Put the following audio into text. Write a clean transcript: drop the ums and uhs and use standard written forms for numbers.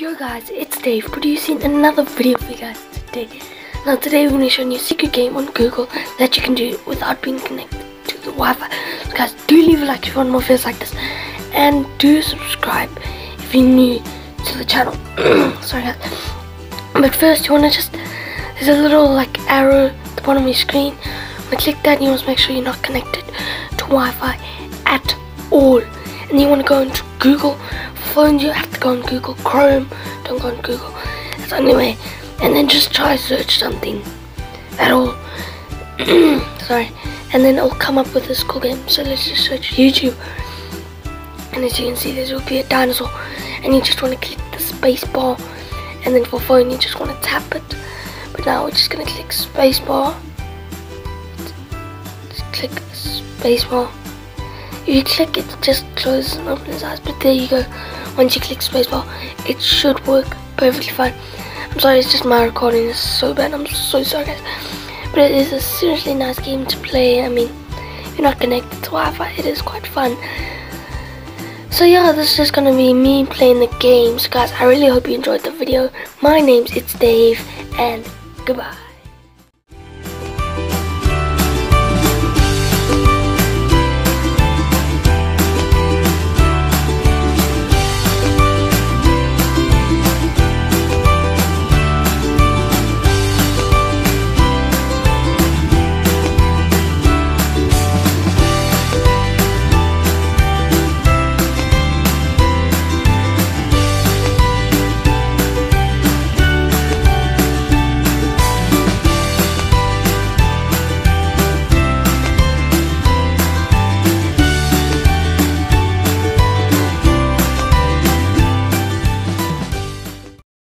Yo guys, it's Dave producing another video for you guys today. Now today we're going to show you a secret game on Google that you can do without being connected to the Wi-Fi. So guys, do leave a like if you want more videos like this, and do subscribe if you're new to the channel. Sorry guys. But first you want to there's a little like arrow at the bottom of your screen. When you click that, and you want to make sure you're not connected to Wi-Fi at all. And you want to go into Google. For phones, you have to go on Google Chrome. Don't go on Google. That's the only way. And then just try search something at all. Sorry. And then it'll come up with this cool game. So let's just search YouTube. And as you can see, there will be a dinosaur. And you just want to click the space bar. And then for phone, you just want to tap it. But now we're just going to click space bar. Just click space bar. If you click it, just closes and opens its eyes. But there you go. Once you click spacebar, it should work perfectly fine. I'm sorry, it's just my recording is so bad. I'm so sorry guys. But it is a seriously nice game to play. I mean, if you're not connected to Wi-Fi, it is quite fun. So yeah, this is just gonna be me playing the game. So guys, I really hope you enjoyed the video. My name's It's Dave, and goodbye.